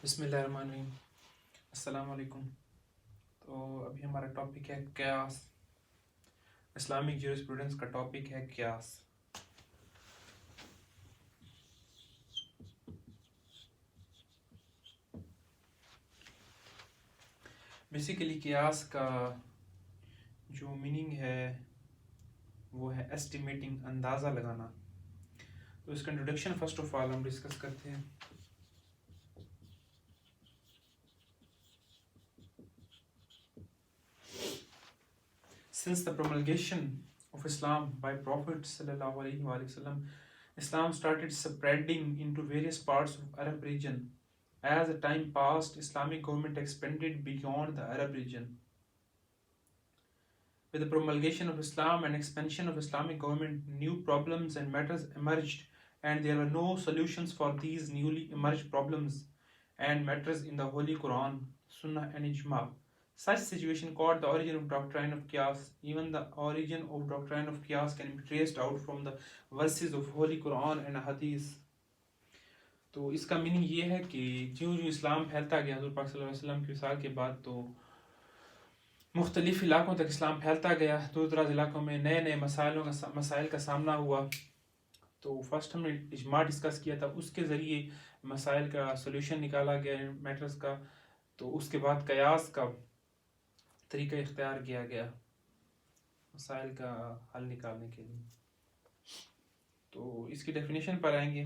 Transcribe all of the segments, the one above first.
بسم اللہ الرحمن الرحیم. السلام علیکم. تو ابھی ہمارا ٹاپک ہے قیاس. اسلامک جیورسپروڈنس کا ٹاپک ہے قیاس. بیسیکلی قیاس کا جو میننگ ہے وہ ہے ایسٹیمیٹنگ، اندازہ لگانا. تو اس کا انٹروڈکشن فرسٹ آف آل ہم ڈسکس کرتے ہیں. Since the promulgation of Islam by Prophet sallallahu alaihi wasallam, Islam started spreading into various parts of Arab region. As the time passed, Islamic government expanded beyond the Arab region. With the promulgation of Islam and expansion of Islamic government, new problems and matters emerged, and there were no solutions for these newly emerged problems and matters in the Holy Quran, Sunnah and Ijma. Such situation called the origin of doctrine of Qiyas. Even the origin of doctrine of Qiyas can be traced out from the verses of Holy Quran and Hadith. تو اس کا meaning یہ ہے کہ جو اسلام پھیلتا گیا حضور پاک صلی اللہ علیہ وسلم کی وصال کے بعد، تو مختلف علاقوں تک اسلام پھیلتا گیا. دور دراز علاقوں میں نئے نئے مسائل کا سامنا ہوا. تو فرسٹ ہم نے اجماع ڈسکس کیا تھا، اس کے ذریعے مسائل کا سولوشن نکالا گیا میٹرز کا. تو اس کے بعد قیاس کا طریقہ اختیار کیا گیا مسائل کا حل نکالنے کے لیے. تو اس کی ڈیفینیشن پر آئیں گے.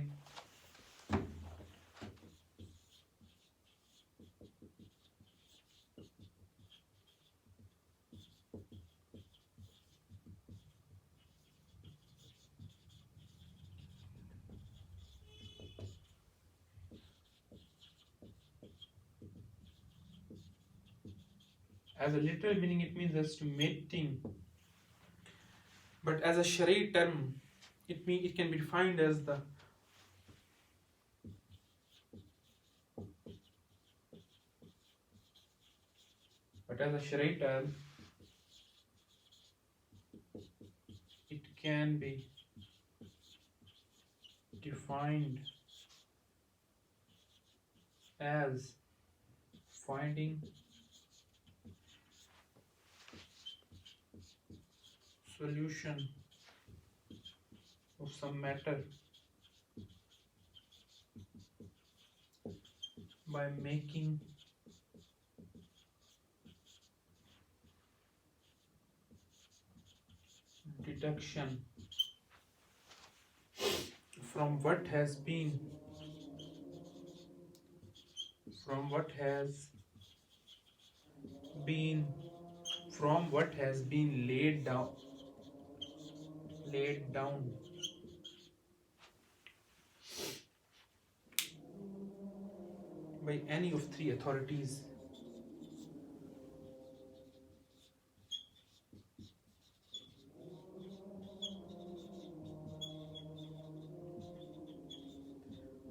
As a literal meaning, it means estimating. But as a Shari term, it can be defined as the it can be defined as finding solution of some matter by making deduction from what has been laid down by any of three authorities.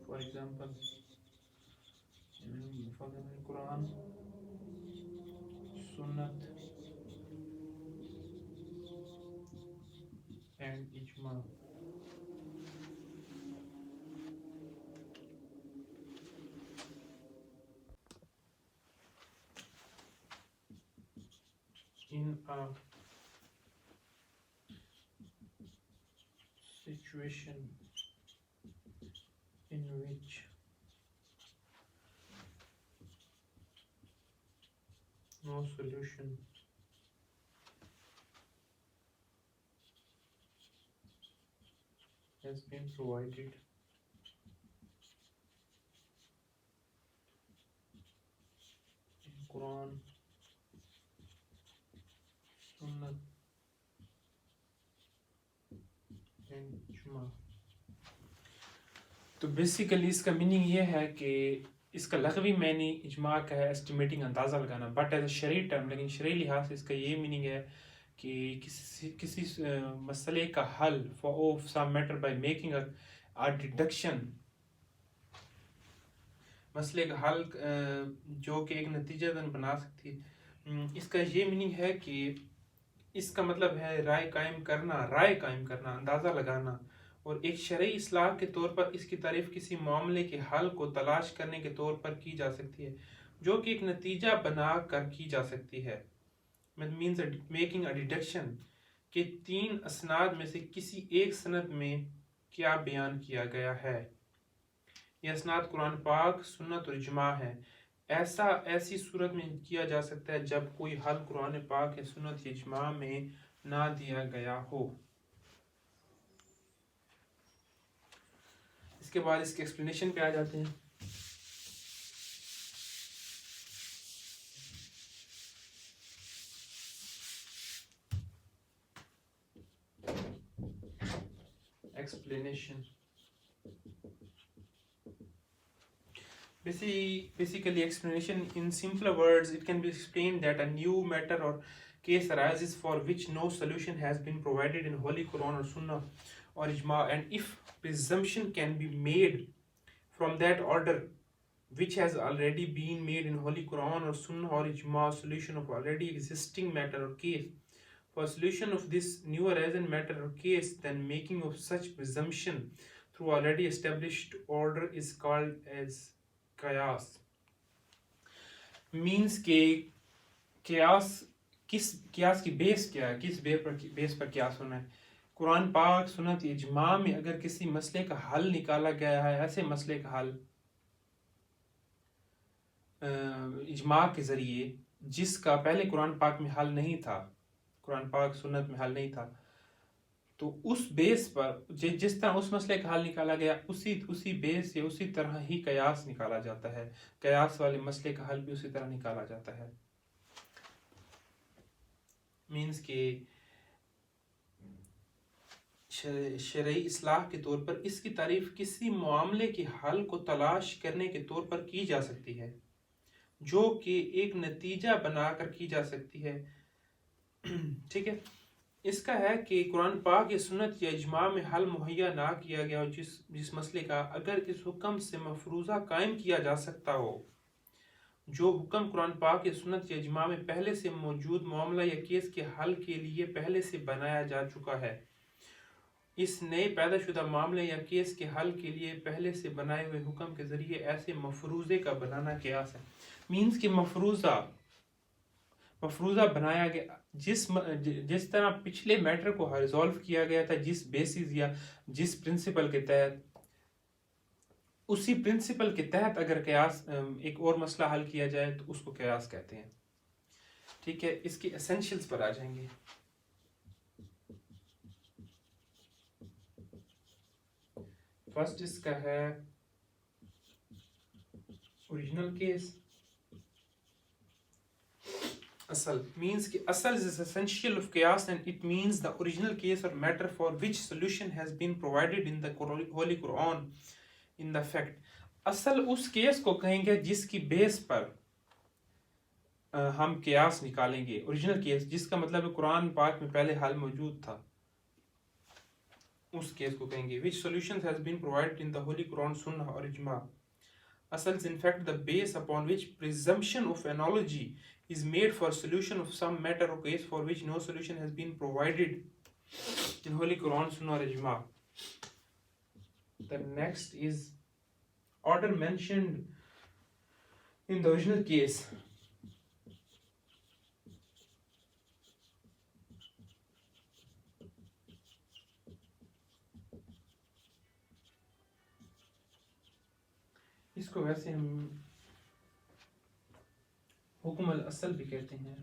For example, Quran, Sunnat and Ijma. In a situation in which no solution has been provided, in Quran, Sunnah and Ijma. تو basically اس کا meaning یہ ہے کہ اس کا لغوی معنی اجماع کا ہے ایسٹیمیٹنگ، اندازہ لگانا، بٹ ایز اے شرعی ٹرم، لیکن شرعی لحاظ سے اس کا یہ میننگ ہے کہ کسی مسئلے کا حل of some matter by making a deduction, مسئلے کا حل جو کہ ایک نتیجہ بنا سکتی. اس کا یہ میننگ ہے کہ اس کا مطلب ہے رائے قائم کرنا، اندازہ لگانا اور ایک شرعی اصلاح کے طور پر اس کی تعریف کسی معاملے کے حل کو تلاش کرنے کے طور پر کی جا سکتی ہے جو کہ ایک نتیجہ بنا کر کی جا سکتی ہے. means making a deduction کہ تین اسناد میں سے کسی ایک سند میں کیا بیان کیا گیا ہے. یہ اسناد قرآن پاک، سنت اور اجماع ہے. ایسی صورت میں کیا جا سکتا ہے جب کوئی حل قرآن پاک یا سنت یا اجماع میں نہ دیا گیا ہو. اس کے بعد اس کے ایکسپلینیشن پہ آ جاتے ہیں. Explanation. Basically, explanation in simpler words, it can be explained that a new matter or case arises for which no solution has been provided in Holy Quran or Sunnah or Ijma, and if presumption can be made from that order which has already been made in Holy Quran or Sunnah or Ijma, solution of already existing matter or case. For solution of this new arisen matter or case, then making of such presumption through already established order is called as قیاس. Means کہ قیاس کی بیس کیا ہے، کس بیس پر قیاس ہونا ہے. قرآن پاک، سنت، اجماع میں اگر کسی مسئلے کا حل نکالا گیا ہے، ایسے مسئلے کا حل اجماع کے ذریعے جس کا پہلے قرآن پاک میں حل نہیں تھا، قرآن پاک سنت میں حل نہیں تھا، تو اس بیس پر جس طرح اس مسئلے کا حل نکالا گیا اسی بیس یا اسی طرح ہی قیاس نکالا جاتا ہے. قیاس والے مسئلے کا حل بھی اسی طرح نکالا جاتا ہے. مینس کہ شرعی اصلاح کے طور پر اس کی تعریف کسی معاملے کے حل کو تلاش کرنے کے طور پر کی جا سکتی ہے جو کہ ایک نتیجہ بنا کر کی جا سکتی ہے. ٹھیک ہے. اس کا ہے کہ قرآن پاک یا سنت یا اجماع میں حل مہیا نہ کیا گیا ہو جس مسئلے کا اگر اس حکم سے مفروضہ قائم کیا جا سکتا ہو، جو حکم قرآن پاک یا سنت یا اجماع میں پہلے سے موجود معاملہ یا کیس کے حل کے لیے پہلے سے بنایا جا چکا ہے. اس نئے پیدا شدہ معاملے یا کیس کے حل کے لیے پہلے سے بنائے ہوئے حکم کے ذریعے ایسے مفروضے کا بنانا قیاس ہے. مینس کہ مفروضہ بنایا گیا جس طرح پچھلے میٹر کو ریزالو کیا گیا تھا جس بیسس یا جس پرنسپل کے تحت، اسی پرنسپل کے تحت اگر قیاس ایک اور مسئلہ حل کیا جائے تو اس کو قیاس کہتے ہیں. ٹھیک ہے. اس کی ایسنشلز پر آ جائیں گے. فرسٹ اس کا ہے original case. Asal means ki asal is essential of qiyas and it means the original case or matter for which solution has been provided in the Holy Quran in the fact. اصل اس case کو کہیں گے جس کی بیس پر ہم قیاس نکالیں گے. اوریجنل کیس جس کا مطلب ہے قرآن پاک میں پہلے حل موجود تھا، اس کیس کو کہیں گے. which solutions has been provided in the Holy Quran, Sunnah or Ijma. Asal is in fact the base upon which presumption of analogy is made for solution of some matter or case for which no solution has been provided in Holy Quran, Sunnah or Ijma. The next is order mentioned in the original case. اس کو ویسے ہم حکم الاصل بھی کہتے ہیں.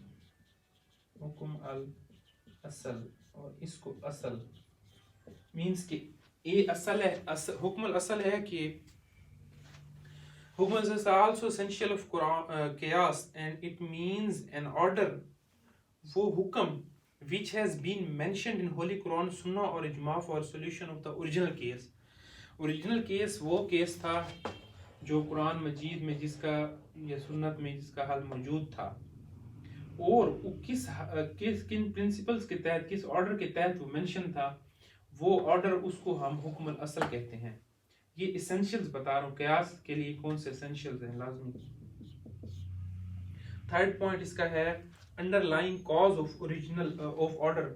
حکم الاصل اور اس کو اصل مینس کہ یہ اصل ہے. حکم الاصل ہے کہ حکم is also essential of chaos and it means an order. وہ حکم which has been mentioned in Holy Quran, Sunnah or Ijma for solution of the original case. Original case وہ کیس تھا جو قرآن مجید میں جس کا یا سنت میں جس کا حل موجود تھا، اور کن پرنسپلز کے تحت، کس آرڈر کے تحت وہ منشن تھا، وہ آرڈر اس کو ہم حکم الاصل کہتے ہیں. یہ اسینشلز بتا رہا ہوں قیاس کے لیے کون سے اسینشلز ہیں لازمی. تھرڈ پوائنٹ اس کا ہے under line cause of order.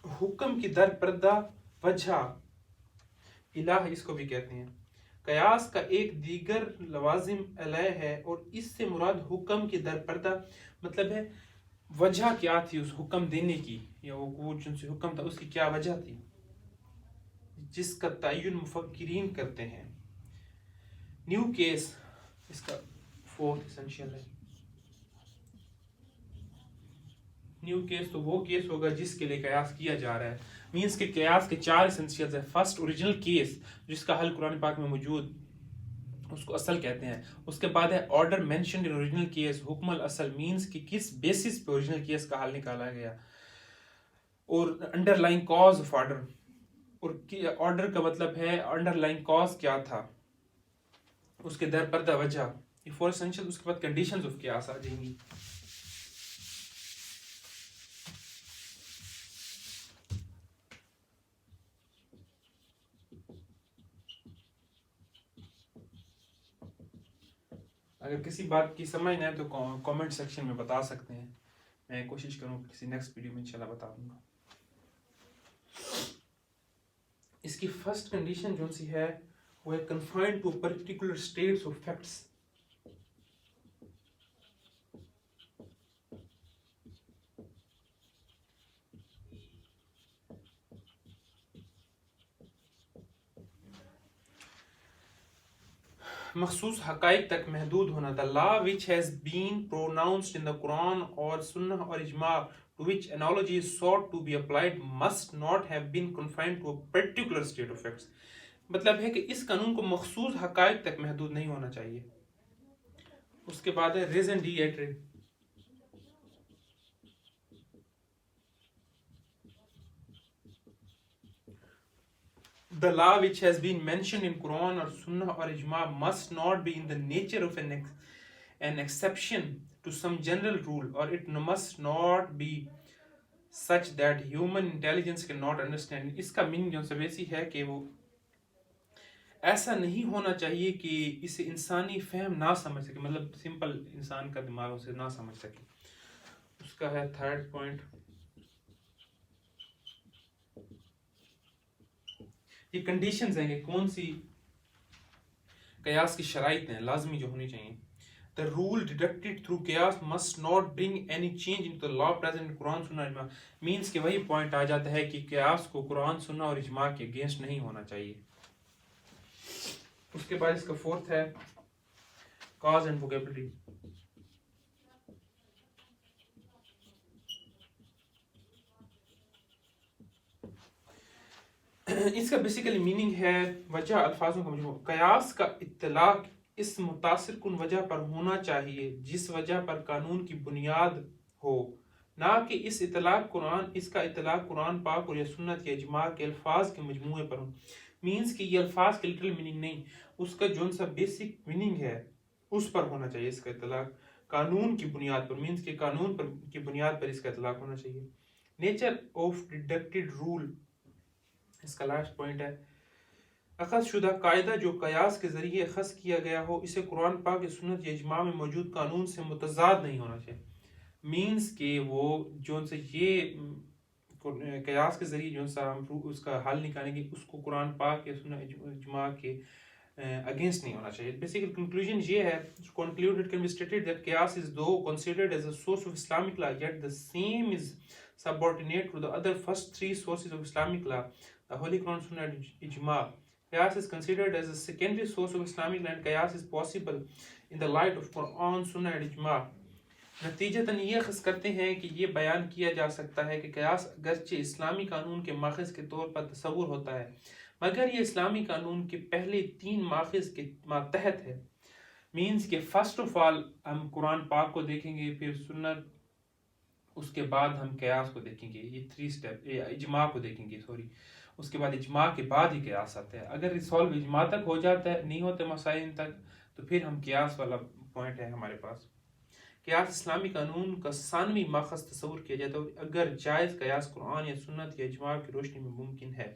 حکم کی در پردہ وجہ الہ اس کو بھی کہتے ہیں. قیاس کا ایک دیگر لوازم علیہ ہے اور اس سے مراد حکم کی در پردہ مطلب ہے وجہ کیا تھی اس حکم دینے کی یا وہ جن سے حکم تھا اس کی کیا وجہ تھی جس کا تعین مفکرین کرتے ہیں. نیو کیس اس کا فورتھ اسینشیل ہے. نیو کیس تو وہ کیس ہوگا جس کے لیے قیاس کیا جا رہا ہے. مینس کہ قیاس کے 4 اسینشیلز ہیں. فرسٹ اوریجنل کیس جس کا حل قرآن پاک میں موجود اس کو اصل کہتے ہیں. اس کے بعد ہے order mentioned in original case حکم الاصل مینس کہ کس بیسس پہ اوریجنل کیس کا حل نکالا گیا. اور under line cause of order اور آرڈر کا مطلب ہے انڈر لائن کاز کیا تھا اس کے در پردہ وجہ. یہ 4 اسینشیل. اس کے بعد کنڈیشنز آف قیاس آ جائیں گی. اگر کسی بات کی سمجھ نہ ہے تو کامنٹ سیکشن میں بتا سکتے ہیں. میں کوشش کروں کسی نیکسٹ ویڈیو میں انشاءاللہ بتا دوں گا. اس کی فرسٹ کنڈیشن جو سی ہے وہ ہے confined to particular states of facts. مخصوص حقائق تک محدود ہونا. The law which has been pronounced in the Quran or Sunnah or Ijma to which analogy is sought to be applied must not have been confined to a particular state of facts. مطلب ہے کہ اس قانون کو مخصوص حقائق تک محدود نہیں ہونا چاہیے. اس کے بعد ہے raison d'etre. The law which has been mentioned in Quran or Sunnah or Ijma must not be in the nature of an exception to some general rule, or it must not be such that human intelligence cannot understand. اس کا meaning جو سب ایسی ہے کہ وہ ایسا نہیں ہونا چاہیے کہ اسے انسانی فہم نہ سمجھ سکے, مطلب سمپل انسان کا دماغ اسے نہ سمجھ سکے. اس کا ہے تھرڈ پوائنٹ. یہ کنڈیشنز ہیں کہ کون سی قیاس کی شرائط ہیں لازمی جو ہونی چاہیے. The rule deducted through qiyas must not bring any change into the law present in Quran, Sunnah, Ijma. Means کہ وہی پوائنٹ آ جاتا ہے کہ قیاس کو قرآن, سنہ اور اجماع کے اگینسٹ نہیں ہونا چاہیے. اس کے بعد اس کا فورتھ ہے cause and vocabulary. اس کا بیسیکلی میننگ ہے وجہ الفاظوں کا مجموعہ. قیاس کا اطلاق اس متاثر کن وجہ پر ہونا چاہیے جس وجہ پر قانون کی بنیاد ہو, نہ کہ اس کا اطلاق قرآن پاک اور یا سنت یا اجماع کے الفاظ کے مجموعے پر ہو. مینس کہ یہ الفاظ کے لٹرل میننگ نہیں, اس کا جو سا بیسک میننگ ہے اس پر ہونا چاہیے اس کا اطلاق قانون کی بنیاد پر. مینس کہ قانون پر کی بنیاد پر اس کا اطلاق ہونا چاہیے. نیچر آف ڈیڈکٹڈ رول اس کا لاسٹ پوائنٹ ہے. اخذ شدہ قاعدہ جو قیاس کے ذریعے اخذ کیا گیا ہو اسے قرآن پاک کی سنت یا اجماع میں موجود قانون سے متضاد نہیں ہونا چاہیے. مینس کہ وہ جو سے یہ قیاس کے ذریعے جو سا ہم اس کا حل نکالیں گے اس کو قرآن پاک یا سنت اجماع کے اگینسٹ نہیں ہونا چاہیے. بیسیکل کنکلوژن یہ ہے, concluded can be stated that qiyas is though considered as a source of Islamic law yet the same is subordinate to the other first 3 sources of Islamic law, the Holy Quran, Sunnah and Ijma. Qiyas is considered as a secondary source of Islamic law and qiyas is possible in the light of Quran, Sunnah and Ijma. نتیجتاً یہ اخذ کرتے ہیں کہ یہ بیان کیا جا سکتا ہے کہ قیاس اگرچہ اسلامی قانون کے ماخذ کے طور پر تصور ہوتا ہے مگر یہ اسلامی قانون کے پہلے 3 ماخذ کے ماتحت ہے. مینس کہ فرسٹ آف آل ہم قرآن پاک کو دیکھیں گے, پھر سنت, اس کے بعد ہم قیاس کو دیکھیں گے, یہ 3 سٹیپ, اجماع کو دیکھیں گے اس کے بعد اجماع کے بعد ہی قیاس آتا ہے. اگر ریسولو اجماع تک ہو جاتا ہے, نہیں ہوتے مسائل تک, تو پھر ہم قیاس والا پوائنٹ ہے ہمارے پاس. قیاس اسلامی قانون کا ثانوی ماخذ تصور کیا جاتا ہے اگر جائز قیاس قرآن یا سنت یا اجماع کی روشنی میں ممکن ہے.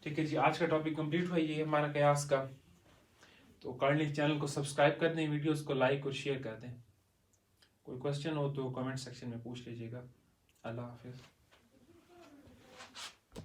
ٹھیک ہے جی, آج کا ٹاپک کمپلیٹ ہوا, یہ ہمارا قیاس کا. تو کائنڈلی چینل کو سبسکرائب کر دیں, ویڈیوز کو لائک اور شیئر کر دیں. کوئی کوسچن ہو تو کمنٹ سیکشن میں پوچھ لیجیے گا. اللہ حافظ.